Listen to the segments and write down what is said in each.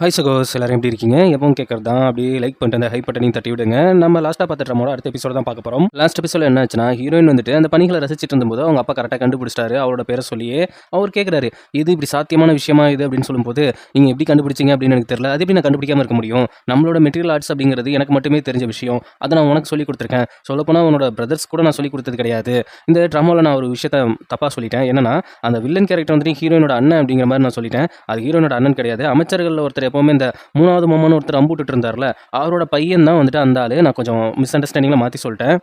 Hi சகோஸ் எல்லாரும் எப்படி இருக்கீங்க? எப்பவும் கேட்கறது தான். அப்படியே லைக் பண்ணிட்டு அந்த ஹைப் பட்டனையும் தட்டி விடுங்க. நம்ம லாஸ்ட்டாக பார்த்த ட்ராமாவோட அடுத்த எபிசோட தான் பார்க்க போகிறோம். லாஸ்ட் எபிசோட என்ன ஆச்சுன்னா, ஹீரோயின் வந்துட்டு அந்த பணிகளை ரசிச்சிட்டு இருந்தபோது அவங்க அப்பா கரெக்டாக கண்டுபிடிச்சிட்டாரு. அவரோட பேரை சொல்லியே அவர் கேட்குறாரு, இது இப்படி சாத்தியமான விஷயமா இது அப்படின்னு சொல்லும்போது, நீங்கள் எப்படி கண்டுபிடிச்சிங்க அப்படின்னு எனக்கு தெரியல. அது எப்படி நான் கண்டுபிடிக்காம இருக்க முடியும்? நம்மளோட மெட்டீரியல் ஆர்ட்ஸ் அப்படிங்கிறது எனக்கு மட்டுமே தெரிஞ்ச விஷயம். அதை நான் உனக்கு சொல்லிக் கொடுத்துருக்கேன். சொல்லப்போனால் உன்னோட பிரதர்ஸ் கூட நான் சொல்லிக் கொடுத்தது கிடையாது. இந்த ட்ராமாவில் நான் ஒரு விஷயத்த தப்பாக சொல்லிட்டேன். என்னன்னா, அந்த வில்லன் கேரக்டர் வந்துட்டு ஹீரோயினோட அண்ணன் அப்படிங்கிற மாதிரி நான் சொல்லிட்டேன். அது ஹீரோயினோட அண்ணன் கிடையாது. அமைச்சர்களில் ஒருத்தர் எப்பவுமே இந்த 3வது மொம்மன்னு ஒருத்தர் அம்புட்டுட்டு இருந்தார்ல, அவரோட பையன் தான் வந்துட்டு அந்த ஆளு. நான் கொஞ்சம் மிஸ் அண்டர்ஸ்டாண்டிங்ல மாத்தி சொல்லிட்டேன்.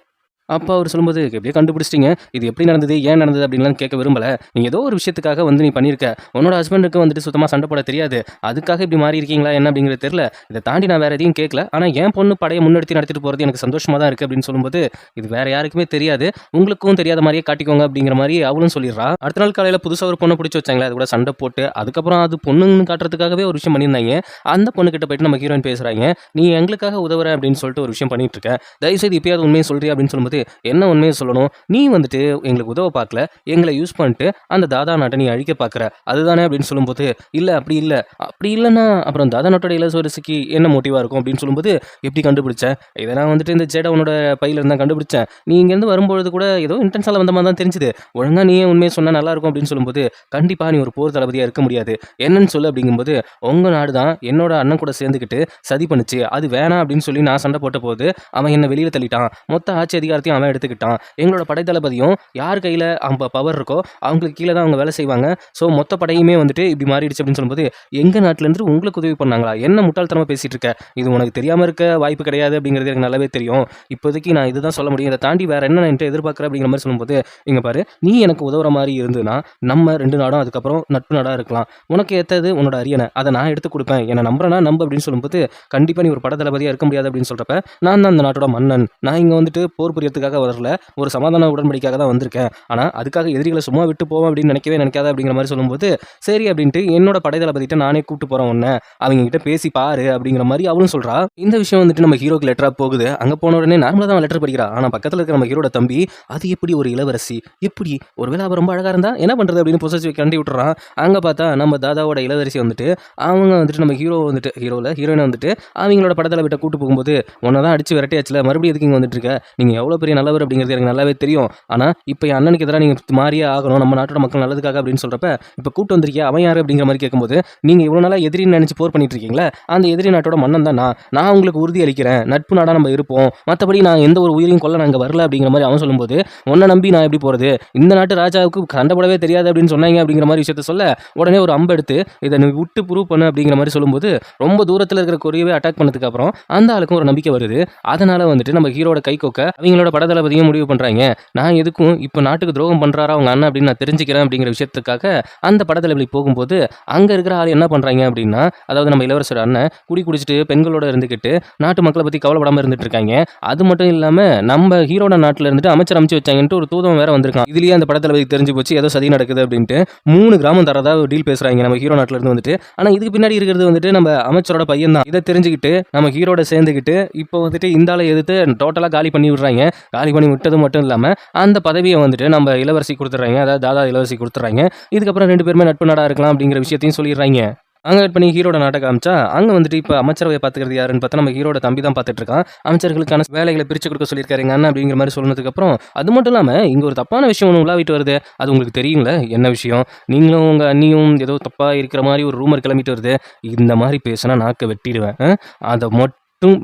அப்போ அவர் சொல்லும்போது, எப்படியோ கண்டுபிடிச்சிட்டீங்க. இது எப்படி நடந்தது? ஏன் நடந்தது? அப்படின்லாம் கேட்க விரும்பல. நீ ஏதோ ஒரு விஷயத்துக்காக வந்து நீ பண்ணியிருக்க. உன்னோட ஹஸ்பண்டுக்கு வந்துட்டு சுத்தமா சண்டை போட தெரியாது. அதுக்காக இப்படி மாறி இருக்கீங்களா என்ன அப்படிங்கிறது தெரியல. இதை தாண்டி நான் வேற எதையும் கேட்கல. ஆனா என் பொண்ணு படையை முன்னெடுத்து நடத்திட்டு போறது எனக்கு சந்தோஷமா தான் இருக்கு அப்படின்னு சொல்லும்போது, இது வேற யாருக்குமே தெரியாது. உங்களுக்கும் தெரியாத மாதிரியே காட்டிக்கோங்க அப்படிங்கிற மாதிரி அவளும் சொல்லிடுறா. அடுத்த நாள் காலையில புதுசா ஒரு பொண்ணை பிடிச்சி வச்சாங்களே, அது கூட சண்டை போட்டு அதுக்கப்புறம் அது பொண்ணுன்னு காட்டுறதுக்காகவே ஒரு விஷயம் பண்ணியிருந்தாங்க. அந்த பொண்ணு கிட்ட போயிட்டு நம்ம ஹீரோயின் பேசுறாங்க. நீ எங்களுக்காக உதவுற அப்படின்னு சொல்லிட்டு ஒரு விஷயம் பண்ணிட்டு இருக்க. தயவுசெய்து இப்பயாவது உண்மையை சொல்றியா அப்படின்னு சொல்லும்போது, என்ன உண்மையை சொல்லணும்? நீ வந்துட்டு எங்களுக்கு உதவ பார்க்கல, எங்களை யூஸ் பண்ணிட்டு அந்த தாதா நாட்டை நீ அழிக்க பார்க்குற, அதுதானே அப்படின்னு சொல்லும்போது, இல்லை அப்படி இல்லை. அப்படி இல்லைன்னா அப்புறம் தாதா நாட்டோட இளவரசிக்கு என்ன மோட்டிவாக இருக்கும் அப்படின்னு சொல்லும்போது, எப்படி கண்டுபிடிச்சேன்? இதை நான் வந்துட்டு இந்த ஜேடை உன்னோட பையில இருந்தால் கண்டுபிடிச்சேன். நீ இங்கேருந்து வரும்பொழுது கூட ஏதோ இன்டென்ஸால் வந்த மாதிரி தான் தெரிஞ்சுது. ஒழுங்காக நீயே உண்மையை சொன்னால் நல்லா இருக்கும் அப்படின்னு சொல்லும்போது, கண்டிப்பாக நீ ஒரு போர் தளபதியாக இருக்க முடியாது. என்னன்னு சொல்லு அப்படிங்கும்போது, உங்கள் நாடு தான் என்னோட அண்ணன் கூட சேர்ந்துக்கிட்டு சதி பண்ணுச்சு, அது வேணாம் அப்படின்னு சொல்லி நான் சண்டை போட்ட போது அவன் என்னை வெளியில் தள்ளிட்டான். மொத்த ஆட்சி அதிகாரத்தையும் அவன் எடுத்துக்கிட்டான். எங்களோட படைத்தளபதியும் யார் கையில் அவங்க பவர் இருக்கோ அவங்களுக்கு கீழே தான் அவங்க வேலை செய்வாங்க. ஸோ மொத்த படையுமே வந்துட்டு இப்படி மாறிடுச்சு அப்படின்னு சொல்லும்போது, எங்கள் நாட்டிலேருந்து உங்களுக்கு உதவி பண்ணாங்களா? என்ன முட்டாள்தனமாக பேசிகிட்டு இருக்க? இது உனக்கு தெரியாமல் இருக்க வாய்ப்பு கிடையாது அப்படிங்கிறது எனக்கு நல்லாவே தெரியும். இப்போதைக்கு நான் இதுதான் சொல்ல முடியும். இதை தாண்டி வேற என்ன நான் எதிர்பார்க்குறேன் அப்படிங்கிற மாதிரி சொல்லும்போது, இங்கே பாரு, நீ எனக்கு உதவுற மாதிரி இருந்ததுன்னா நம்ம 2 நாடும் அதுக்கப்புறம் நட்பு நாடாக இருக்கலாம். உனக்கு ஏற்றது உன்னோட அரியணை, அதை நான் எடுத்து கொடுப்பேன். என்னை நம்புறேன்னா நம்ப அப்படின்னு சொல்லும்போது, கண்டிப்பாக நீ ஒரு படைத்தளபதியாக இருக்க முடியாது அப்படின்னு சொல்கிறப்ப, நான் தான் அந்த நாட்டோட மன்னன். நான் இங்கே வந்துட்டு போர் புரியறதுக்காக வரல, ஒரு சமாதான உடன்படிக்காக தான் வந்திருக்கேன். ஆனால் அதுக்காக எதிரிகளை சும்மா விட்டு போவோம் அப்படின்னு நினைக்கவே நினைக்காத அப்படிங்கிற மாதிரி சொல்லும்போது, சரி அப்படின்ட்டு என்னோட படைத்தளபதிட்ட நானே கூப்பிட்டு போகிறேன் உன்னை, அவங்க கிட்ட பேசி பாரு அப்படிங்கிற மாதிரி அவளும் சொல்கிறா. இந்த விஷயம் வந்துட்டு நம்ம ஹீரோக்கு லெட்டராக போகுது. அங்கே போன உடனே நார்மலாக தான் லெட்டர் படிக்கிறா. ஆனால் பக்கத்தில் இருக்கிற நம்ம ஹீரோட தம்பி, அது எப்படி ஒரு இளவரசி, எப்படி ஒருவேளை அவள் ரொம்ப அழகாக இருந்தால் என்ன பண்ணுறது அப்படின்னு பொசசிவ் கண்டி விட்டுறான். அங்கே பார்த்தா நம்ம தாதாவோட இளவரசி வந்துட்டு அவங்க வந்துட்டு நம்ம ஹீரோயினை வந்துட்டு அவங்களோட படத்தில் விட்ட கூட்டு போகும்போது, உன்னை தான் அடிச்சு விரட்டியாச்சுல, மறுபடியும் எதுக்கு இங்கே வந்துட்டு இருக்க? நீங்கள் எவ்வளோ பெரிய நல்லவர் அப்படிங்கிறது எனக்கு நல்லாவே தெரியும். ஆனால் இப்போ என் அண்ணனுக்கு எதிராக நீங்கள் மாறியே ஆகணும், நம்ம நாட்டோட மக்கள் நல்லதுக்காக அப்படின்னு சொல்கிறப்ப, இப்போ கூட்டு வந்திருக்கியா, அவன் யார் அப்படிங்கிற மாதிரி கேட்கும்போது, நீங்கள் இவ்வளோ நாளாக எதிரின்னு நினச்சி போர் பண்ணிட்டு இருக்கீங்களா, அந்த எதிரி நாட்டோட மன்னன் தான் நான் உங்களுக்கு உறுதி அளிக்கிறேன், நட்பு நாடாக நம்ம இருப்போம், மற்றபடி நான் எந்த ஒரு உயிரையும் கொல்ல நாங்கள் வரல அப்படிங்கிற மாதிரி அவன் சொல்லும்போது, உன்னை நம்பி நான் எப்படி போகிறது? இந்த நாட்டு ராஜாவுக்கு சண்டை போடவே தெரியாது அப்படின்னு சொன்னாங்க அப்படிங்கிற மாதிரி விஷயத்த சொல்ல, உடனே ஒரு அம்பு எடுத்து இதை நீ விட்டு ப்ரூவ் பண்ணு அப்படிங்கிற மாதிரி சொல்லும்போது, ரொம்ப தூரத்தில் இருக்கிற கொரியவே அட்டாக் பண்ணதுக்கு அப்புறம் அந்த ஆளுக்கும் ஒரு நம்பிக்கை வருது. அதனால வந்துட்டு நம்ம ஹீரோட கை கொக்க அவங்களோட படத்தளபதியும் முடிவு பண்ணுறாங்க. நான் எதுக்கும் இப்போ நாட்டுக்கு துரோகம் பண்ணுறாரா அவங்க அண்ணன் அப்படின்னு நான் தெரிஞ்சுக்கிறேன் அப்படிங்கிற விஷயத்துக்காக அந்த படத்தளபதி போகும்போது, அங்கே இருக்கிற ஆள் என்ன பண்ணுறாங்க அப்படின்னா, அதாவது நம்ம இளவரசர் அண்ணன் குடிச்சிட்டு பெண்களோட இருந்துக்கிட்டு நாட்டு மக்களை பற்றி கவலைப்படாமல் இருந்துட்டு இருக்காங்க. அது மட்டும் இல்லாமல் நம்ம ஹீரோட நாட்டில் இருந்துட்டு அமைச்சர் அமைச்சு வச்சாங்கன்ட்டு ஒரு தூதம் வேற வந்திருக்கான். இதுலேயே அந்த படத்தளபதி தெரிஞ்சு போச்சு ஏதோ சதி நடக்குது அப்படின்ட்டு 3 கிராமம் தரதா டீல் பேசுகிறாங்க நம்ம ஹீரோ நாட்டில் இருந்து வந்துட்டு. ஆனால் இதுக்கு பின்னாடி இருக்கிறது வந்துட்டு நம்ம அமைச்சரோட பையன் தான். இதை தெரிஞ்சுக்கிட்டு நம்ம ஹீரோட சேர்ந்துக்கிட்டு இப்போ வந்துட்டு இந்த ஆளை எதிர்த்து டோட்டலாக காலி பண்ணி விடுறாங்க. காலி பண்ணி விட்டது மட்டும் இல்லாமல் அந்த பதவியை வந்துட்டு நம்ம இளவரசி கொடுத்துட்றாங்க, அதாவது தாதா இளவரசி கொடுத்துட்றாங்க. இதுக்கப்புறம் 2 பேருமே நட்பு நாடாக இருக்கலாம் அப்படிங்கிற விஷயத்தையும் சொல்லிடுறாங்க. அங்கே கட் பண்ணி ஹீரோட நாட்டை காமிச்சா, அங்கே வந்துட்டு இப்போ அமைச்சரவை பார்த்துக்கிறது யாருன்னு பார்த்தா நம்ம ஹீரோட தம்பி தான் பார்த்துட்டு இருக்கான். அமைச்சர்களுக்கான வேலைகளை பிரித்து கொடுக்க சொல்லியிருக்காருங்க அண்ணன் அப்படிங்கிற மாதிரி சொன்னதுக்கப்புறம், அது மட்டும் இல்லாமல் இங்கே ஒரு தப்பான விஷயம் ஒன்று உலாவிட்டு வருது. அது உங்களுக்கு தெரியுங்களே என்ன விஷயம்? நீங்களும் உங்கள் அண்ணியும் ஏதோ தப்பாக இருக்கிற மாதிரி ஒரு ரூமர் கிளம்பிட்டு வருது. இந்த மாதிரி பேசினா நாக்கை வெட்டிடுவேன். அதை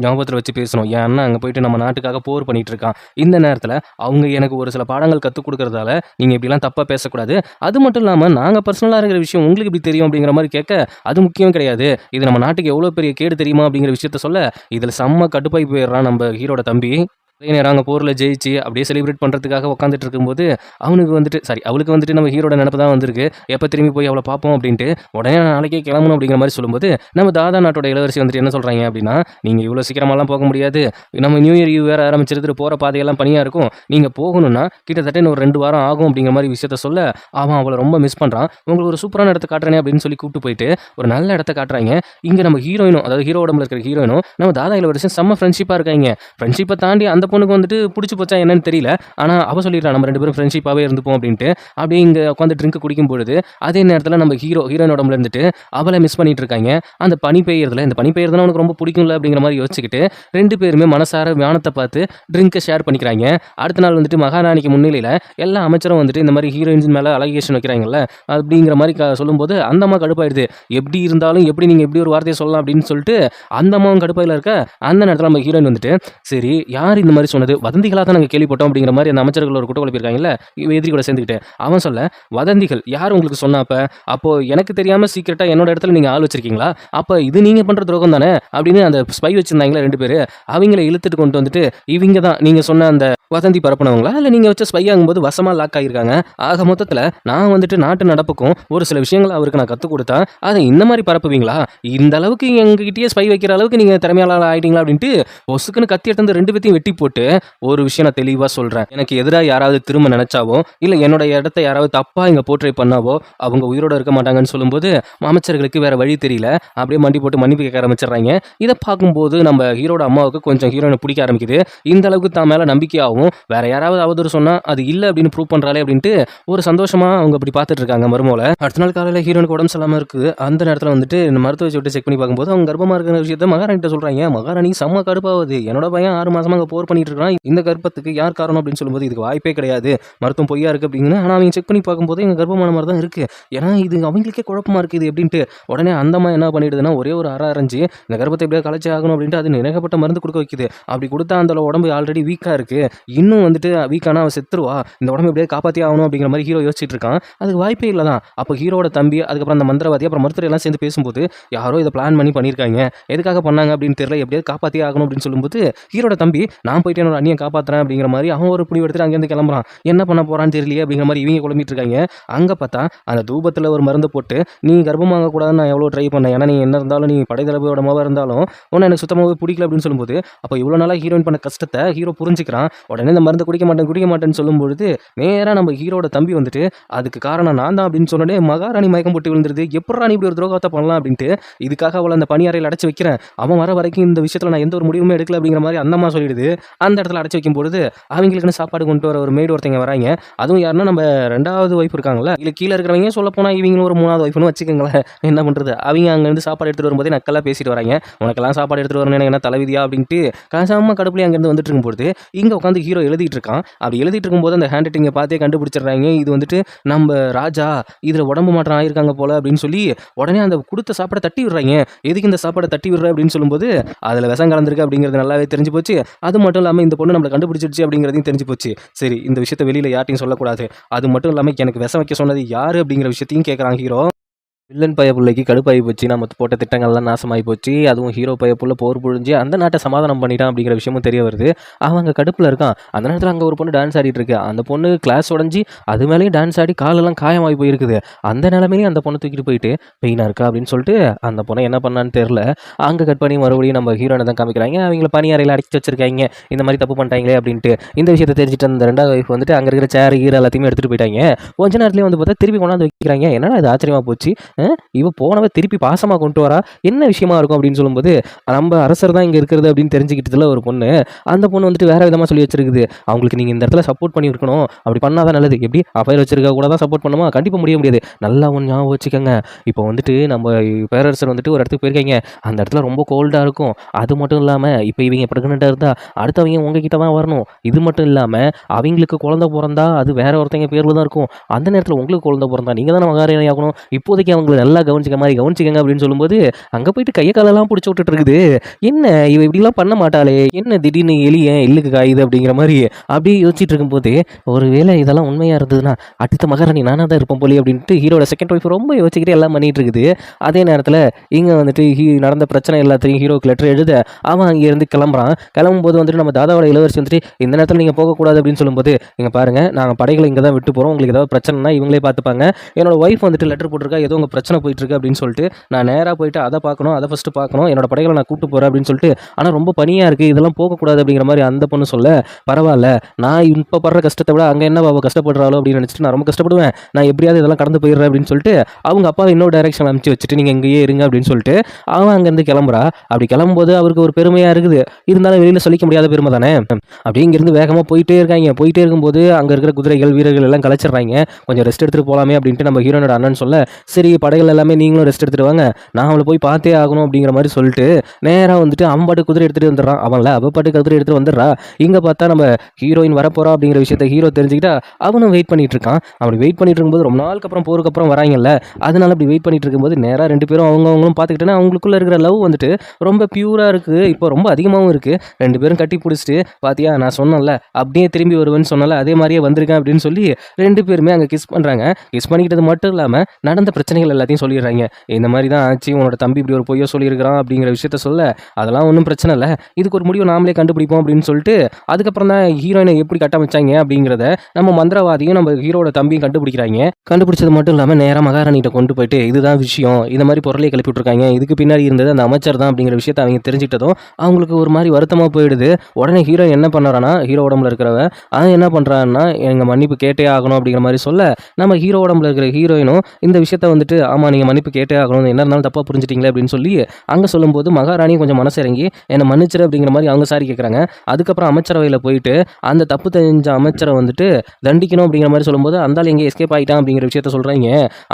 ஞாபகத்தில் வச்சு பேசணும். என் அண்ணன் அங்கே போயிட்டு நம்ம நாட்டுக்காக போர் பண்ணிட்டு இருக்கான். இந்த நேரத்தில் அவங்க எனக்கு ஒரு சில பாடங்கள் கற்றுக் கொடுக்கறதால நீங்கள் இப்படிலாம் தப்பாக பேசக்கூடாது. அது மட்டும் இல்லாமல் நாங்கள் பர்சனலாக இருக்கிற விஷயம் உங்களுக்கு இப்படி தெரியும் அப்படிங்கிற மாதிரி கேட்க, அது முக்கியம் கிடையாது, இது நம்ம நாட்டுக்கு எவ்வளோ பெரிய கேடு தெரியுமா அப்படிங்கிற விஷயத்த சொல்ல, இதில் செம்ம கடுப்பாகி போயிடுறான் நம்ம ஹீரோட தம்பி. அதே நேரம் அங்கே போரில் ஜெயிச்சு அப்படியே செலிப்ரேட் பண்ணுறதுக்காக உட்காந்துட்டு இருக்கும்போது, அவளுக்கு வந்துட்டு நம்ம ஹீரோட நினப்பு தான் வந்திருக்கு. எப்போ திரும்பி போய் அவளை பார்ப்போம் அப்படின்ட்டு உடனே நாளைக்கே கிளம்பணும் அப்படிங்கிற மாதிரி சொல்லும்போது, நம்ம தாதா நாட்டோட இளவரசி வந்துட்டு என்ன சொல்கிறாங்க அப்படின்னா, நீங்கள் இவ்வளோ சீக்கிரமாலாம் போக முடியாது, நம்ம நியூ இயர் வேறு ஆரம்பிச்சிருந்துட்டு போகிற பாதையெல்லாம் பனியாக இருக்கும், நீங்கள் போகணும்னா கிட்டத்தட்ட இன்னும் ஒரு 2 வாரம் ஆகும் அப்படிங்கிற மாதிரி விஷயத்த சொல்ல, அவன் அவளை ரொம்ப மிஸ் பண்ணுறான். உங்களுக்கு ஒரு சூப்பரான இடத்த காட்டுறேனே அப்படின்னு சொல்லி கூப்பிட்டு போயிட்டு ஒரு நல்ல இடத்த காட்டுறாங்க. இங்கே நம்ம ஹீரோயினும், அதாவது ஹீரோ உடம்புல இருக்கிற ஹீரோயினும் நம்ம தாதா இளவரசி செம்ம ஃப்ரெண்ட்ஷிப்பாக இருக்காங்க. ஃப்ரெண்ட்ஷிப்பை தாண்டி அந்த பொண்ணுக்கு வந்துட்டு புடிச்சு போச்சா என்னன்னு தெரியல. ஆனா அவ சொல்லிட்டா நம்ம 2 பேரும் ஃப்ரெண்ட்ஷிப்பாவே இருந்துப்போம் அப்படின்ட்டு. அப்படியே இங்க உட்காந்து ட்ரிங்க் குடிக்கும் பொழுது, அதே நேரத்துல நம்ம ஹீரோயின் உடம்புல இருந்துட்டு அவள மிஸ் பண்ணிட்டு இருக்காய்ங்க. அந்த பனி பெய்யறதுல இந்த பனி பெய்யறதுனா உனக்கு ரொம்ப பிடிக்கும்ல அப்படிங்கிற மாரி யோசிச்சுக்கிட்டு 2 பேருமே மனசார வானத்த பார்த்து ட்ரிங்க்க ஷேர் பண்ணிக்கிறாய்ங்க. அடுத்த நாள் வந்துட்டு மகாராணிக்கு முன்னிலையில எல்லா அமைச்சரும் வந்துட்டு இந்த மாரி ஹீரோயின்ஸ் மேல அலிகேஷன் வைக்கிறாங்கல்ல, அப்படிங்கிற மாரி சொல்லும்போது அந்த அம்மா கடுப்பாயிடுது. எப்படி இருந்தாலும் எப்படி நீங்க இப்படி ஒரு வார்த்தைய சொல்லலாம் அப்படின்னு சொல்லிட்டு அந்த அம்மாவும் கடுப்பாயில இருக்க, அந்த நேரத்துல நம்ம ஹீரோயின் வந்துட்டு, சரி யார் இந்த மாரி சொன்னது? வதந்திகளா தான் நாங்க கேள்விப்பட்டோம் அப்படிங்கிற மாரி அந்த அமைச்சர்கள் ஒரு கூட்டம் கிளப்பியிருக்காங்கல்ல, எதிரி கூட சேர்ந்துக்கிட்டு. அவன் சொல்ல, வதந்திகள் யார் உங்களுக்கு சொன்னா அப்ப? அப்போ எனக்கு தெரியாம சீக்ரெட்டா என்னோட இடத்துல நீங்க ஆள் வச்சிருக்கீங்களா? அப்ப இது நீங்க பண்ற துரோகம் தானே? அப்படின்னு அந்த ஸ்பை வச்சிருந்தாங்கல்ல 2 பேரு, அவங்கள இழுத்துட்டு கொண்டு வந்துட்டு, இவிங்க தான் நீங்க சொன்ன அந்த வதந்தி பரப்புனவங்களா? இல்ல நீங்க வச்ச ஸ்பை ஆகும்போது வசமா லாக் ஆகியிருக்காங்க. ஆக மொத்தத்துல நான் வந்துட்டு நாட்டு நடப்புக்கும் ஒரு சில விஷயங்கள அவருக்கு நான் கத்துக் குடுத்தா, அத இந்த மாரி பரப்புவீங்களா? இந்த அளவுக்கு எங்ககிட்டயே ஸ்பை வைக்கிற அளவுக்கு நீங்க திறமையாளர் ஆயிட்டீங்களா? அப்படின்ட்டு பொசுக்குன்னு கத்தி எடுத்து 2 பேத்தையும் வெட்டி போட்டு, ஒரு விஷயம் நான் தெளிவா சொல்றேன். எனக்கு எதிரா யாராவது திரும்ப நினைச்சாவோ, இல்ல என்னோட இடத்த யாராவது தப்பா இங்க போர்ட்ரை பண்ணாவோ, அவங்க உயிரோட இருக்க மாட்டாங்கன்னு சொல்லும்போது, அமைச்சர்களுக்கு வேற வழி தெரியல. அப்படியே மண்டி போட்டு மன்னிப்பு கேட்க ஆரம்பிச்சிடுறாய்ங்க. இத பார்க்கும்போது நம்ம ஹீரோட அம்மாவுக்கு கொஞ்சம் ஹீரோயின பிடிக்க ஆரம்பிக்குது. இந்த அளவுக்கு தான் மேல நம்பிக்கையாவும், வேற யாராவது அவதூறு சொன்னா அது இல்ல அப்படின்னு ப்ரூவ் பண்றாளே அப்படின்ட்டு ஒரு சந்தோஷமா அவங்க அப்படி பார்த்துட்டு இருக்காங்க மருமகள. அடுத்த நாள் காலையில ஹீரோனுக்கு உடம்பு சரியில்லாம இருக்கு. அந்த நேரத்துல வந்துட்டு இந்த மருத்துவ வச்சு விட்டு செக் பண்ணி பார்க்கும்போது அவங்க கர்ப்பமா இருக்கிற விஷயத்த மகாராணிட்ட சொல்றாங்க. மகாராணி செம்ம கடுப்பாகுது. என்னோட பையன் 6 மாசமா அங்க போர் பண்ணிட்டு இருக்கான். இந்த கர்ப்பத்துக்கு யார் காரணம் அப்படின்னு சொல்லும்போது இதுக்கு வாய்ப்பே கிடையாது. மருத்துவம் பொய்யா இருக்கு அப்படின்னு. ஆனா அவங்க செக் பண்ணி பார்க்கும்போது எங்க கர்ப்பமான மாதிரி தான் இருக்கு. ஏன்னா இது அவங்களுக்கே குழப்பமா இருக்கு இது எப்படின்ட்டு. உடனே அந்த அம்மா என்ன பண்ணிடுதுன்னா ஒரே ஒரு அரைஞ்சு இந்த கர்ப்பத்தை எப்படியா கலைச்சி ஆகணும் அப்படின்ட்டு அது நினைக்கப்பட்ட மருந்து கொடுக்க வைக்குது. அப்படி கொடுத்தா அந்த உடம்பு ஆல்ரெடி வீக்கா இருக்கு. இன்னும் வந்துட்டு வீக்கானா அவ செத்துருவா. இந்த உடம்பு எப்படியே காப்பாத்தி ஆகணும் அப்படிங்கிற மாதிரி ஹீரோ யோசிச்சுட்டு இருக்கான். அதுக்கு வாய்ப்பே இல்லை தான். அப்போ ஹீரோட தம்பி அதுக்கப்புறம் அந்த மந்திரவாதி அப்புறம் மருத்துவர் எல்லாம் சேர்ந்து பேசும்போது யாரோ இதை பிளான் பண்ணி பண்ணியிருக்காங்க. எதுக்காக பண்ணாங்க அப்படின்னு தெரியல. எப்படியாவது காப்பாத்தியே ஆகணும் அப்படின்னு சொல்லும்போது ஹீரோட தம்பி நான் போயிட்டு என்னோட அண்ணியை காப்பாத்துறேன் அப்படிங்கிற மாதிரி அவன் ஒரு முடிவு எடுத்துட்டு அங்கேருந்து கிளம்புறான். என்ன பண்ண போறான்னு தெரியலையே அப்படிங்கிற மாதிரி இவங்க குழம்பிட்டு இருக்காங்க. அங்க பார்த்தா அந்த தூபத்துல ஒரு மருந்து போட்டு நீ கர்ப்பமாக கூடாதுன்னு நான் எவ்வளோ ட்ரை பண்ணேன். ஏன்னா நீ என்ன இருந்தாலும் நீ படைத்தளபதியோட மோவா இருந்தாலும் உன்னை எனக்கு சுத்தமாகவே பிடிக்கல அப்படின்னு சொல்லும்போது அப்போ இவ்வளோ நாளாக ஹீரோயின் பண்ண கஷ்டத்தை ஹீரோ புரிஞ்சுக்கிறான். உடனே இந்த மருந்து குடிக்க மாட்டேன்னு சொல்லும்பொழுது நேராக நம்ம ஹீரோட தம்பி வந்துட்டு அதுக்கு காரணம் நான் தான் அப்படின்னு சொன்னே மகாராணி மயக்கம் போட்டு விழுந்துருது. எப்படா நீ இப்படி ஒரு துரோகத்தை பண்ணலாம் அப்படின்ட்டு இதுக்காக அவளை அந்த பனி அறையில் அடைச்சு வைக்கிறேன். அவன் வர வரைக்கும் இந்த விஷயத்தில் நான் எந்த ஒரு முடிவுமே எடுக்கல அப்படிங்கிற மாதிரி அந்தம்மா சொல்லிடுது. அந்த இடத்துல அடைச்சு வைக்கும் பொழுது அவங்களுக்குன்னு சாப்பாடு கொண்டு வர ஒரு மேடு ஒருத்தங்க வராங்க. அதுவும் யாருன்னா நம்ம 2வது ஒய்ஃப் இருக்காங்களா இல்லை கீழே இருக்கிறவங்க சொல்ல போனால் இவங்களும் ஒரு 3வது ஒய்ஃப்னு வச்சுக்கோங்களேன். என்ன பண்ணுறது அவங்க அங்கேருந்து சாப்பாடு எடுத்துகிட்டு வரும்போதே நக்கெல்லாம் பேசிட்டு வராங்க. உனக்கெல்லாம் சாப்பாடு எடுத்துகிட்டு வரணும் எனக்கு என்ன தலைவிதியா அப்படின்ட்டு காசாம கடுப்புலேயே அங்கேருந்து வந்துட்டு இருக்கும்போது இங்கே உட்காந்து ஹீரோ எழுதிட்டு இருக்கான். அப்படி எழுதிட்டு இருக்கும்போது அந்த ஹேண்ட் ரைட்டிங்கை பார்த்தே கண்டுபிடிச்சிடுறாங்க. இது வந்துட்டு நம்ம ராஜா இதில் உடம்பு மாற்றம் ஆயிருக்காங்க போல அப்படின்னு சொல்லி உடனே அந்த கொடுத்த சாப்பாடை தட்டி விடுறாங்க. எதுக்கு இந்த சாப்பாடை தட்டி விடுற அப்படின்னு சொல்லும்போது அதில் விஷம் கலந்துருக்கு அப்படிங்கிறது நல்லாவே தெரிஞ்சு போச்சு. அது மட்டும் இல்லாமல் இந்த பொண்ணு நம்மளை கண்டுபிடிச்சிருச்சு அப்படிங்கிறதையும் தெரிஞ்சு போச்சு. சரி இந்த விஷயத்தை வெளியில் யார்ட்டையும் சொல்லக்கூடாது. அது மட்டும் இல்லாமல் எனக்கு விஷம் வைக்க சொன்னது யார் அப்படிங்கிற விஷயத்தையும் கேட்குறாங்க ஹீரோ. வில்லன் பைய பிள்ளைக்கு கடுப்பாகி போச்சு. நம்ம போட்ட திட்டங்கள்லாம் நாசமாகி போச்சு. அதுவும் ஹீரோ பைய புள்ள போர் புழிஞ்சு அந்த நாட்டை சமாதானம் பண்ணிட்டான் அப்படிங்கிற விஷயமும் தெரிய வருது. அவங்க கடுப்பில் இருக்கான். அந்த நேரத்தில் அங்கே ஒரு பொண்ணு டான்ஸ் ஆடிட்டு இருக்கு. அந்த பொண்ணு கிளாஸ் உடஞ்சி அது மேலேயும் டான்ஸ் ஆடி காலெல்லாம் காயமாகி போயிருக்குது. அந்த நிலைமையிலேயும் அந்த பொண்ணை தூக்கிட்டு போயிட்டு பெயினாக இருக்கா அப்படின்னு சொல்லிட்டு அந்த பொண்ணை என்ன பண்ணான்னு தெரில. அங்கே கட் பண்ணி மறுபடியும் நம்ம ஹீரோனை தான் காமிக்கிறாங்க. அவங்கள பனி அறையில் அடிச்சு வச்சிருக்காங்க. இந்த மாதிரி தப்பு பண்ணிட்டாங்களே அப்படின்ட்டு இந்த விஷயத்தை தெரிஞ்சுட்டு அந்த 2வது ஒய்ஃப் வந்துட்டு அங்கே இருக்கிற சேர் ஈர எல்லாத்தையுமே எடுத்துகிட்டு போயிட்டாங்க. கொஞ்ச நேரத்துலேயே வந்து பார்த்தா திருப்பி கொண்டாந்து வைக்கிறாங்க. என்னன்னா அது ஆச்சரியமாக போச்சு. இவ போனவ திருப்பி பாசமாக கொண்டு வரா என்ன விஷயமா இருக்கும் அப்படின்னு சொல்லும்போது நம்ம அரசர் தான் இங்கே இருக்கிறது அப்படின்னு தெரிஞ்சுக்கிட்டதுல ஒரு பொண்ணு அந்த பொண்ணு வந்துட்டு வேற விதமாக சொல்லி வச்சிருக்குது. அவங்களுக்கு நீங்கள் இந்த இடத்துல சப்போர்ட் பண்ணி இருக்கணும். அப்படி பண்ணாதான் நல்லது. எப்படி அஃபைர் வச்சிருக்க கூட தான் சப்போர்ட் பண்ணுமா? கண்டிப்பாக முடியாது. நல்லா ஒன்று ஞாபகம் வச்சுக்கோங்க. இப்போ வந்துட்டு நம்ம பேரரசர் வந்துட்டு ஒரு இடத்துக்கு போயிருக்கீங்க. அந்த இடத்துல ரொம்ப கோல்டாக இருக்கும். அது மட்டும் இல்லாமல் இப்போ இவங்க ப்ரெக்னெண்ட்டாக இருந்தால் அடுத்தவங்க உங்ககிட்ட தான் வரணும். இது மட்டும் இல்லாமல் அவங்களுக்கு குழந்தை பிறந்தா அது வேற ஒருத்தங்க பேரில் தான் இருக்கும். அந்த நேரத்தில் உங்களுக்கு குழந்தை பிறந்தா நீங்கள் தானே மகாராணி ஆகணும். இப்போதைக்கு அவங்களை நல்லா கவனிச்சிக்கங்க அப்படின்னு சொல்லும்போது அங்கே போயிட்டு கையை காலெல்லாம் பிடிச்சி விட்டுட்டு இருக்குது. என்ன இவ இப்படிலாம் பண்ண மாட்டாளே, என்ன திடீர்னு எலிய இல்லுக்கு காயுது அப்படிங்கிற மாதிரி அப்படியே யோசிச்சுட்டு இருக்கும்போது ஒருவேளை இதெல்லாம் உண்மையாக இருந்ததுன்னா அடுத்த மகாராணி நானாக தான் இருப்பேன் போலி அப்படின்ட்டு ஹீரோட செகண்ட் ஒய்ஃப் ரொம்ப யோசிச்சுக்கிட்டே எல்லாம் பண்ணிட்டு இருக்குது. அதே நேரத்தில் இங்கே வந்துட்டு நடந்த பிரச்சனை எல்லாத்தையும் ஹீரோக்கு லெட்டர் எழுத அவன் அங்கேருந்து கிளம்புறான். கிளம்பும்போது வந்துட்டு நம்ம தாதாவோட இளவரசி வந்துட்டு இந்த நேரத்தில் நீங்கள் போகக்கூடாது அப்படின்னு சொல்லும்போது இங்கே பாருங்கள் நாங்கள் படைகளை இங்கே தான் விட்டு போகிறோம். உங்களுக்கு ஏதாவது பிரச்சனைனா இவங்களே பார்த்துப்பாங்க. என்னோட ஒய்ஃப் வந்துட்டு லெட்டர் போட்டிருக்கா ஏதோ உங்கள் பிரச்சனை போயிட்டுருக்கு அப்படின்னு சொல்லிட்டு நான் நேராக போயிட்டு அதை பார்க்கணும், அதை ஃபஸ்ட்டு பார்க்கணும், என்னோட படைகளை நான் கூப்பிட்டு போகிறேன் அப்படின்னு சொல்லிட்டு, ஆனால் ரொம்ப பனியாக இருக்குது, இதெல்லாம் போகக்கூடாது அப்படிங்கிற மாதிரி அந்த பொண்ணு சொல்ல, பரவாயில்ல நான் இப்போ படுற கஷ்டத்தை விட அங்கே என்ன அவள் கஷ்டப்படுறாளோ அப்படின்னு நினச்சிட்டு நான் ரொம்ப கஷ்டப்படுவேன், நான் எப்படியாவது இதெல்லாம் கடந்து போயிடுறேன் அப்படின்னு சொல்லிட்டு அவங்க அப்பாவை இன்னொரு டைரக்ஷன் அனுப்பிச்சு வச்சுட்டு நீங்கள் இங்கேயே இருங்க அப்படின்னு சொல்லிட்டு அவன் அங்கேருந்து கிளம்புறா. அப்படி கிளம்பும்போது அவருக்கு ஒரு பெருமையாக இருக்குது, இருந்தாலும் வெளியில் சொல்லிக்க முடியாத பெருமை தானே. அப்படி இங்கேருந்து வேகமாக போயிட்டே இருக்காங்க. போயிட்டே இருக்கும்போது அங்கே இருக்கிற குதிரைகள் வீரர்கள் எல்லாம் கலைச்சிடுறாங்க. கொஞ்சம் ரெஸ்ட் எடுத்துகிட்டு போகலாமே அப்படின்ட்டு நம்ம ஹீரோனோட அண்ணன் சொல்ல, சரி படைகள் எல்லாமே நீங்களும் ரெஸ்ட் எடுத்துகிட்டு வாங்க, நான் அவளை போய் பார்த்தே ஆகணும் அப்படிங்கிற மாதிரி சொல்லிட்டு நேராக வந்துட்டு அம்பாட்டு குதிரை எடுத்துகிட்டு வந்துடுறான். அவன்ல அவள் பாட்டு குதிரை எடுத்துகிட்டு வந்துடுறா. இங்கே பார்த்தா நம்ம ஹீரோயின் வரப்போறா அப்படிங்கிற விஷயத்த ஹீரோ தெரிஞ்சுக்கிட்டா அவனும் வெயிட் பண்ணிட்டு இருக்கான். அப்படி வெயிட் பண்ணிட்டு இருக்கும்போது ரொம்ப நாளுக்கு அப்புறம் போருக்கு அப்புறம் வராங்கல்ல, அதனால அப்படி வெயிட் பண்ணிட்டு இருக்கும்போது நேராக ரெண்டு பேரும் அவங்களும் பார்த்துக்கிட்டேன்னா அவங்களுக்குள்ள இருக்கிற லவ் வந்துட்டு ரொம்ப பியூராக இருக்குது, இப்போ ரொம்ப அதிகமாகவும் இருக்குது. ரெண்டு பேரும் கட்டி பிடிச்சிட்டு பாத்தியா நான் சொன்னேன்ல அப்படியே திரும்பி வருவேன்னு சொன்னால அதே மாதிரியே வந்திருக்கேன் அப்படின்னு சொல்லி ரெண்டு பேருமே அங்கே கிஸ் பண்ணுறாங்க. கிஸ் பண்ணிக்கிட்டது மட்டும் இல்லாமல் நடந்த பிரச்சனைகள் எல்லாத்தையும் சொல்லிடுறாங்க. இந்த மாதிரி தான் ஆச்சு, உன்னோட தம்பி இப்படி ஒரு பொய்யோ சொல்லியிருக்கிறான் அப்படிங்கிற விஷயத்த சொல்ல, அதெல்லாம் ஒன்றும் பிரச்சனை இல்லை, இதுக்கு ஒரு முடிவு நாமளே கண்டுபிடிப்போம் அப்படின்னு சொல்லிட்டு அதுக்கப்புறம் தான் ஹீரோயினை எப்படி கட்டமைச்சாங்க அப்படிங்கிறத நம்ம மந்திரவாதியும் நம்ம ஹீரோட தம்பியும் கண்டுபிடிக்கிறாங்க. கண்டுபிடிச்சது மட்டும் இல்லாமல் நேராக மகாராணிகிட்ட கொண்டு போயிட்டு இதுதான் விஷயம், இந்த மாதிரி பொருளை கிளப்பி விட்டுருக்காங்க, இதுக்கு பின்னாடி இருந்தது அந்த அமைச்சர் தான் அப்படிங்கிற விஷயத்தை அவங்க தெரிஞ்சுக்கிட்டதும் அவங்களுக்கு ஒரு மாதிரி வருத்தமாக போயிடுது. உடனே ஹீரோ என்ன பண்ணுறான்னா, ஹீரோ உடம்புல இருக்கிறவ அவன் என்ன பண்ணுறான்னா எங்கள் மன்னிப்பு கேட்டே ஆகணும் அப்படிங்கிற மாதிரி சொல்ல, நம்ம ஹீரோ உடம்புல இருக்கிற ஹீரோயினும் இந்த விஷயத்த வந்துட்டு ஆமாம் நீங்கள் மன்னிப்பு கேட்டே ஆகணும், என்ன இருந்தாலும் தப்பாக புரிஞ்சிட்டிங்களே அப்படின்னு சொல்லி அங்கே சொல்லும்போது மகாராணி கொஞ்சம் மனசு இறங்கி என்னை மன்னிச்சிரு அப்படிங்கிற மாதிரி அவங்க சாரி கேட்குறாங்க. அதுக்கப்புறம் அமைச்சரவையில் போயிட்டு அந்த தப்பு தெரிஞ்ச அமைச்சரை வந்துட்டு தண்டிக்கணும் அப்படிங்கிற மாதிரி சொல்லும்போது அந்தாலும் எங்கே எஸ்கேப் ஆகிட்டான் அப்படிங்கிற விஷயத்த சொல்கிறாங்க.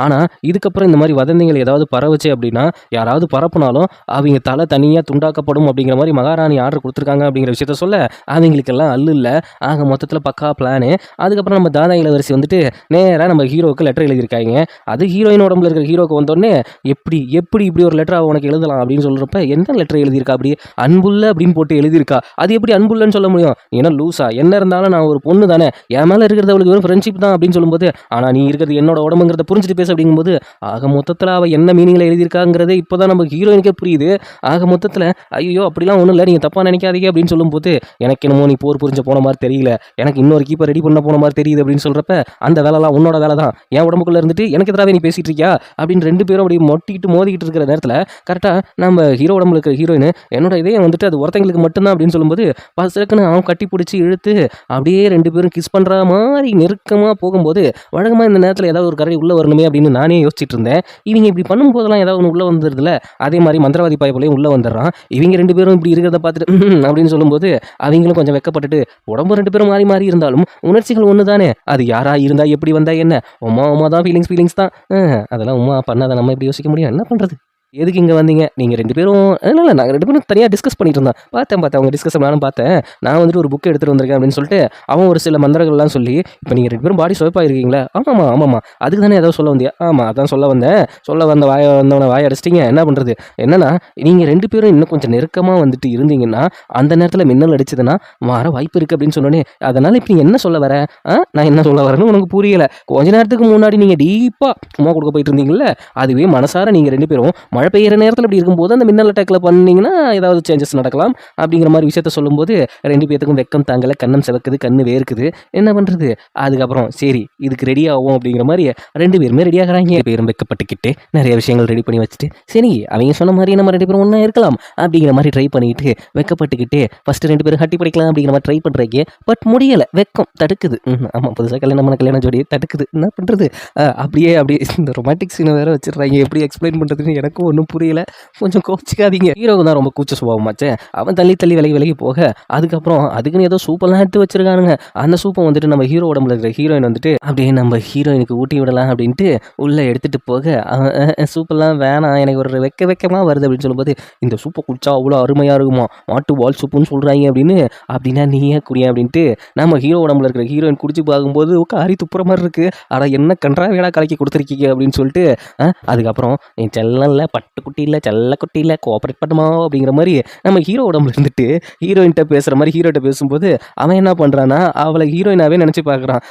ஆனால் இதுக்கப்புறம் இந்த மாதிரி வதந்திகள் ஏதாவது பரவச்சு அப்படின்னா யாராவது பரப்புனாலும் அவங்க தலை தனியாக துண்டாக்கப்படும் அப்படிங்கிற மாதிரி மகாராணி ஆர்டர் கொடுத்துருக்காங்க அப்படிங்கிற விஷயத்த சொல்ல அவங்களுக்கெல்லாம் அல்லு இல்லை. ஆக மொத்தத்தில் பக்கா பிளானு. அதுக்கப்புறம் நம்ம தாதா இளவரசி வந்துட்டு நேராக நம்ம ஹீரோவுக்கு லெட்டர் எழுதியிருக்காங்க. அது ஹீரோயின் உடம்புல இருக்கிற ஹீரோக்கு வந்தோடனே எப்படி எப்படி இப்படி ஒரு லெட்டர் உனக்கு எழுதலாம் அப்படின்னு சொல்கிறப்ப என்ன லெட்டர் எழுதியிருக்கா, அப்படி அன்புள்ள அப்படின்னு போட்டு எழுதியிருக்கா, அது எப்படி அன்புள்ளன்னு சொல்ல முடியும், ஏன்னா லூஸா என்ன இருந்தாலும் நான் ஒரு பொண்ணு தானே, என் மேலே இருக்கிறது அவளுக்கு வெறும் ஃப்ரெண்ட்ஷிப் தான் அப்படின்னு சொல்லும்போது, ஆனால் நீ இருக்கிறது என்னோட உடம்புங்கிறத புரிஞ்சுட்டு பேச அப்படிங்கும்போது ஆக மொத்தத்தில் அவள் என்ன மீனிங்கில் எழுதியிருக்காங்கிறதே இப்போ தான் நம்ம ஹீரோயினுக்கே புரியுது. ஆக மொத்தத்தில் ஐயோ அப்படிலாம் ஒன்றும் இல்லை, நீங்கள் தப்பாக நினைக்காதீங்க அப்படின்னு சொல்லும்போது எனக்கு என்னமோ நீ போர் புரிஞ்ச போன மாதிரி தெரியல, எனக்கு இன்னொரு கீப்பர் ரெடி பண்ண போன மாதிரி தெரியுது அப்படின்னு சொல்கிறப்ப அந்த வேலைலாம் உன்னோட வேலை தான், என் உடம்புக்குள்ளே இருந்துட்டு எனக்கு எதிராகவே நீ பேசிகிட்டு இருக்கியா அப்படின்னு ரெண்டு பேரும் அப்படி மொட்டிக்கிட்டு மோதிக்கிட்டு இருக்கிற நேரத்தில் கரெக்டாக நம்ம ஹீரோ உடம்புல இருக்கிற ஹீரோயின் என்னோட இதே வந்துட்டு அது ஒருத்தங்களுக்கு மட்டும்தான் அப்படின்னு சொல்லும்போது பசக்குன்னு அவன் கட்டி பிடிச்சி இழுத்து அப்படியே ரெண்டு பேரும் கிஸ் பண்ணுற மாதிரி நெருக்கமாக போகும்போது வழக்கமாக இந்த நேரத்தில் ஏதாவது ஒரு கரை உள்ளே வரணுமே அப்படின்னு நானே யோசிச்சுட்டு இருந்தேன். இவங்க இப்படி பண்ணும்போதெல்லாம் ஏதாவது ஒன்று உள்ளே வந்துடுதுல, அதே மாதிரி மந்திரவாதி பாய் போலேயும் உள்ளே வந்துடுறான். இவங்க ரெண்டு பேரும் இப்படி இருக்கிறத பார்த்துட்டு அப்படின்னு சொல்லும்போது அவங்களும் கொஞ்சம் வெக்கப்பட்டுட்டு உடம்பு ரெண்டு பேரும் மாறி மாறி இருந்தாலும் உணர்ச்சிகள் ஒன்று தானே, அது யாரா இருந்தா எப்படி வந்தா என்ன, உமா தான் ஃபீலிங்ஸ் தான், அதெல்லாம் உமா பண்ணாத நம்ம எப்படி யோசிக்க முடியும், என்ன பண்ணுறது, எதுக்கு இங்கே வந்தீங்க நீங்கள் ரெண்டு பேரும், இல்லை நாங்கள் ரெண்டு பேரும் தனியாக டிஸ்கஸ் பண்ணிட்டு இருந்தோம், பார்த்தேன் அவங்க டிஸ்கஸ் நானும் பார்த்தேன், நான் வந்துட்டு ஒரு புக்கு எடுத்துகிட்டு வந்திருக்கேன் அப்படின்னு சொல்லிட்டு அவன் ஒரு சில மந்திரங்கள்லாம் சொல்லி, இப்போ நீங்கள் ரெண்டு பேரும் பாடி சோப்பாக இருக்கீங்களா, ஆமாம்மா அதுக்கு தானே ஏதாவது சொல்ல வந்தியா, ஆமாம் அதான் சொல்ல வந்த வந்தவனை வாய அடிச்சிட்டிங்க, என்ன பண்ணுறது, என்னன்னா நீங்கள் ரெண்டு பேரும் இன்னும் கொஞ்சம் நெருக்கமாக வந்துட்டு இருந்தீங்கன்னா அந்த நேரத்தில் மின்னல் அடிச்சதுன்னா மாற வாய்ப்பு இருக்குது அப்படின்னு சொன்னோன்னே, அதனால் இப்போ என்ன சொல்ல வர, நான் என்ன சொல்ல வரேன்னு உனக்கு புரியலை, கொஞ்ச நேரத்துக்கு முன்னாடி நீங்கள் டீப்பாக சும்மா கொடுக்க போயிட்டு இருந்தீங்கல்ல, அதுவே மனசார நீங்கள் ரெண்டு பேரும் மழை பெய்கிற நேரத்தில் இப்படி இருக்கும்போது அந்த மின்னல் அட்டாக்ல பண்ணிங்கன்னா ஏதாவது சேஞ்சஸ் நடக்கலாம் அப்படிங்கிற மாதிரி விஷயத்த சொல்லும்போது ரெண்டு பேத்துக்கும் வெக்கம் தாங்கலை, கண்ணம் சிவக்குது, கண்ணு வேர்க்குது, என்ன பண்ணுறது. அதுக்கப்புறம் சரி இதுக்கு ரெடி ஆகும் அப்படிங்கிற மாதிரி ரெண்டு பேருமே ரெடி ஆகிறாங்க. பேரும் வெக்கப்பட்டுக்கிட்டு நிறைய விஷயங்கள் ரெடி பண்ணி வச்சுட்டு சரி அவங்க சொன்ன மாதிரி நம்ம ரெண்டு பேரும் ஒன்றா இருக்கலாம் அப்படிங்கிற மாதிரி ட்ரை பண்ணிட்டு வெக்கப்பட்டுக்கிட்டு ஃபஸ்ட்டு ரெண்டு பேரும் ஹட்டி படிக்கலாம் அப்படிங்கிற மாதிரி ட்ரை பண்ணுறீங்க. பட் முடியலை, வெக்கம் தடுக்குது. ஆமாம் புதுசாக கல்யாண ஜோடி தடுக்குது, என்ன பண்ணுறது. அப்படியே இந்த ரொமான்டிக் சீனை வேறு வச்சிடுறாங்க, எப்படி எக்ஸ்பிளைன் பண்ணுறதுன்னு எனக்கும் ஒன்றும் புரியல, கொஞ்சம் கோச்சிக்காதீங்க. ஹீரோவுக்கு தான் ரொம்ப கூச்ச சுபாவமாச்சே, அவன் தள்ளி விலகி போக அதுக்கப்புறம் அதுக்குன்னு ஏதோ சூப்பெல்லாம் எடுத்து வச்சிருக்கானுங்க. அந்த சூப்பை வந்துட்டு நம்ம ஹீரோ உடம்புல இருக்கிற ஹீரோயின் வந்துட்டு அப்படியே நம்ம ஹீரோயினுக்கு ஊட்டி விடலாம் அப்படின்ட்டு உள்ளே எடுத்துகிட்டு போக அவன் சூப்பெல்லாம் வேணாம் எனக்கு ஒரு வெக்கமாக வருது அப்படின்னு சொல்லும்போது இந்த சூப்பை குடிச்சா அவ்வளோ அருமையாக இருக்குமா, மாட்டு வால் சூப்புன்னு சொல்கிறாங்க அப்படின்னா நீயே குடியா அப்படின்ட்டு நம்ம ஹீரோ உடம்புல இருக்கிற ஹீரோயின் குடிச்சு பார்க்கும்போது காரி துப்புற மாதிரி இருக்குது, ஆனால் என்ன கன்றா வேலை கலக்கி கொடுத்துருக்கீங்க அப்படின்னு சொல்லிட்டு அதுக்கப்புறம் என் செல்லல்ல பட்டுக்குட்டி இல்லை செல்லக்குட்டி இல்லை கோஆப்ரேட் பண்ணுமா அப்படிங்கிற மாதிரி நம்ம ஹீரோ உடம்புல இருந்துட்டு ஹீரோயின்கிட்ட பேசுகிற மாதிரி ஹீரோட்ட பேசும்போது அவன் என்ன பண்ணுறான்னா அவளை ஹீரோயினாவே நினச்சி பார்க்குறான்.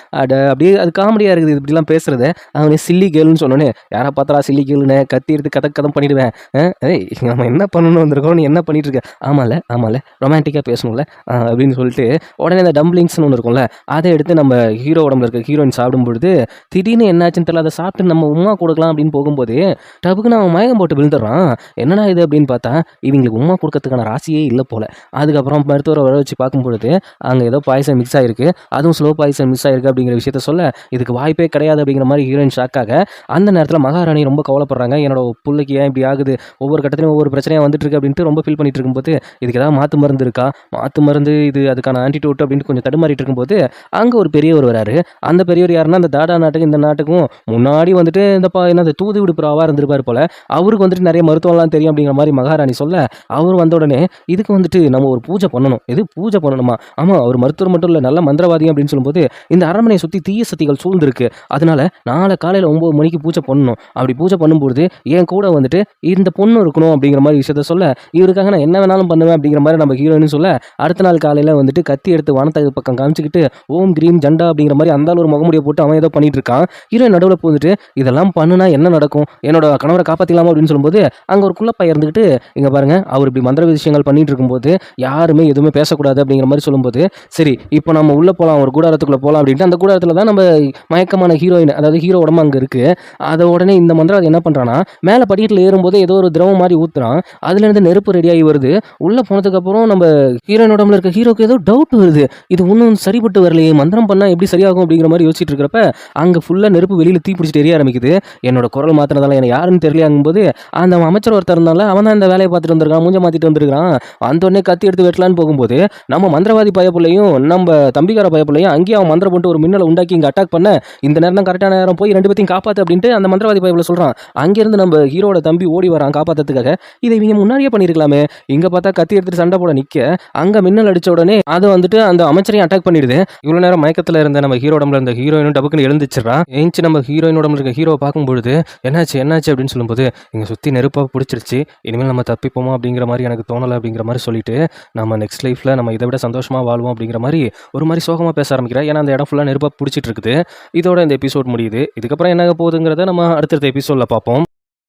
அப்படியே அது காமெடியாக இருக்குது இப்படிலாம் பேசுகிறத. அவனே சில்லி கேர்ள்னு சொன்னோன்னே யாரை பார்த்தா சில்லி கேர்ள்னு கத்தி எடுத்து கதம் பண்ணிடுவேன். ஏய் நம்ம என்ன பண்ணணும் வந்திருக்கோம், நீ என்ன பண்ணிட்டு இருக்க? ஆமாம்ல ரொமான்டிக்காக பேசணும்ல அப்படின்னு சொல்லிட்டு உடனே அந்த டம்ப்ளிங்ஸ்னு ஒன்று இருக்கும்ல அதை எடுத்து நம்ம ஹீரோ உடம்புல இருக்க ஹீரோயின் சாப்பிடும்பொழுது திடீர்னு என்னாச்சுன்னு தெரியல, அதை சாப்பிட்டு நம்ம உமா கொடுக்கலாம் அப்படின்னு போகும்போது டபுக்குன்னு அவன் மயக்கம் போட்டு விழுந்துடுறான். என்னடா இது அப்படின்னு பார்த்தா இவங்களுக்கு உமா கொடுக்கறதுக்கான ராசியே இல்லை போல. அதுக்கப்புறம் மருத்துவரை வர வச்சு பார்க்கும்பொழுது அங்கே ஏதோ பாய்சன் மிக்ஸ் ஆயிருக்கு, அதுவும் ஸ்லோ பாய்சன் மிக்ஸ் ஆயிருக்கு அப்படிங்கிற விஷயத்த சொல்ல இதுக்கு வாய்ப்பே கிடையாது அப்படிங்கிற மாதிரி ஹீரோயின் ஷாக்காக. அந்த நேரத்தில் மகாராணி ரொம்ப கவலைப்படுறாங்க. என்னோட பிள்ளைக்கு ஏன் இப்படி ஆகுது, ஒவ்வொரு கட்டத்திலையும் ஒவ்வொரு பிரச்சனையாக வந்துட்டு இருக்கு அப்படின்ட்டு ரொம்ப ஃபீல் பண்ணிட்டு இருக்கும்போது இதுக்கு ஏதாவது மாற்று மருந்து இருக்கா, மாற்று மருந்து இது அதுக்கான ஆன்டிடோட் அப்படின்ட்டு கொஞ்சம் தடுமாறிட்டு இருக்கும்போது அங்கே ஒரு பெரியவர் வராரு. அந்த பெரியவர் யாருன்னா அந்த தாடா நாட்டுக்கு இந்த நாட்டுக்கும் முன்னாடி வந்துட்டு இந்த தூது விடுப்புறாவா இருந்திருப்பார் போல. அவருக்கு வந்துட்டு நிறைய மருத்துவம்லாம் தெரியும் அப்படிங்கிற மாதிரி மகாராணி சொல்ல அவர் வந்த உடனே இதுக்கு வந்துட்டு நம்ம ஒரு பூஜை பண்ணணும். எது பூஜை பண்ணணுமா? ஆமாம், அவர் மருத்துவர் மட்டும் இல்லை நல்ல மந்திரவாதி அப்படின்னு சொல்லும்போது இந்த அரண்மனையை சுற்றி தீய சக்திகள் சூழ்ந்திருக்கு, அதனால நாளை காலையில் 9 மணிக்கு பூஜை பண்ணணும். அப்படி பூஜை பண்ணும்போது என் கூட வந்துட்டு இந்த பொண்ணு இருக்கணும் அப்படிங்கிற மாதிரி விஷயத்த சொல்ல இவருக்காக நான் என்ன வேணாலும் பண்ணுவேன் அப்படிங்கிற மாதிரி நம்ம ஹீரோயின் சொல்ல அடுத்த நாள் காலையில் வந்துட்டு கத்தி எடுத்து வானத்தகு பக்கம் காமிச்சிக்கிட்டு ஓம் கிரீம் ஜண்டா அப்படிங்கிற மாதிரி அந்த ஒரு முகமுடியை போட்டு அவன் ஏதோ பண்ணிட்டு இருக்கான். ஹீரோயின் நடுவில் போந்துட்டு இதெல்லாம் பண்ணுனா என்ன நடக்கும், என்னோட கணவரை காப்பாற்றிக்கலாமா அப்படின்னு சொல்லும்போது அங்கே ஒரு குள்ளப்பைய இருந்துக்கிட்டு இங்கே பாருங்க அவர் இப்படி மந்திர விஷயங்கள் பண்ணிட்டு இருக்கும்போது யாருமே எதுவுமே பேசக்கூடாது அப்படிங்கிற மாதிரி சொல்லும்போது சரி இப்போ நம்ம உள்ளே போகலாம், ஒரு கூடாரத்துக்குள்ளே போகலாம் அப்படின்ட்டு அந்த கூடாரத்தில் தான் நம்ம மயக்கமான ஹீரோயின் அதாவது ஹீரோ உடம்பு அங்கே இருக்குது. அதை உடனே இந்த மந்திரவாதி என்ன பண்ணுறான்னா மேலே படிக்கட்டில் ஏறும்போது ஏதோ ஒரு திரவம் மாதிரி ஊற்றுறான், அதுலேருந்து நெருப்பு ரெடியாகி வருது. உள்ளே போனதுக்கப்புறம் நம்ம ஹீரோயின் உடம்புல இருக்க ஹீரோக்கு ஏதோ டவுட் வருது, இது ஒன்றும் சரிப்பட்டு வரலையே, மந்திரம் பண்ணால் எப்படி சரியாகும் அப்படிங்கிற மாதிரி யோசிச்சுட்டு இருக்கிறப்ப அங்கே ஃபுல்லாக நெருப்பு வெளியில் தீ பிடிச்சிட்டு எரிய ஆரம்பிக்குது. என்னோட குரல் மாத்திரதால எனக்கு யாருன்னு தெரியலையாங்கும்போது அந்த அமைச்சர் ஒருத்தர் இருந்தால அவன் தான் இந்த வேலையை பார்த்துட்டு வந்திருக்கான், மூஞ்ச மாற்றிட்டு வந்திருக்கான். அந்த உடனே கத்தி எடுத்து வெட்டலான்னு போகும்போது நம்ம மந்திரவாதி பயப்புள்ளையும் நம்ம தம்பிக்கார பயப்புள்ளையும் அங்கேயே அவன் மந்திரம் போட்டு ஒரு மின்னலை உண்டாக்கி இங்கே அட்டாக் பண்ண இந்த நேரம் தான் கரெக்டான நேரம் போய் 2 பேத்தையும் காப்பாற்று அப்படின்ட்டு அந்த மந்திரவாதி பயப்புல சொல்கிறான். அங்கேருந்து நம்ம ஹீரோட தம்பி ஓடி வரான் காப்பாற்றுறதுக்காக. இதை இவங்க முன்னாடியே பண்ணியிருக்கலாமே, இங்கே பார்த்தா கத்தி எடுத்துட்டு சண்டை போட நிற்க அங்கே மின்னல் அடித்த உடனே அது வந்துட்டு அந்த அமைச்சரையும் அட்டாக் பண்ணிடுது. இவ்வளோ நேரம் மயக்கத்தில் இருந்த நம்ம ஹீரோ உடம்புல இருந்த ஹீரோயினும் டபுக்குன்னு எழுந்துச்சிடறான். ஏஞ்சி நம்ம ஹீரோயின் உடம்புல இருக்க ஹீரோவை பார்க்கும்பொழுது என்னாச்சு அப்படின்னு சொல்லும்போது இங்கே சுற்றி நெருப்பாக பிடிச்சிருச்சு, இனிமேல் நம்ம தப்பிப்போமா அப்படிங்கிற மாதிரி எனக்கு தோணலை அப்படிங்கிற மாதிரி சொல்லிட்டு நம்ம நெக்ஸ்ட் லைஃப்பில் நம்ம இதை விட சந்தோஷமாக வாழ்வோம் அப்படிங்கிற மாதிரி ஒரு மாதிரி சோகமாக பேச ஆரம்பிக்கிறேன். ஏன்னா அந்த இடம் ஃபுல்லாக நெருப்பாக பிடிச்சிட்டு இருக்குது. இதோட இந்த எபிசோட் முடியுது. இதுக்கப்புறம் என்ன போகுதுங்கிறத நம்ம அடுத்தடுத்த எபிசோடில் பார்ப்போம்.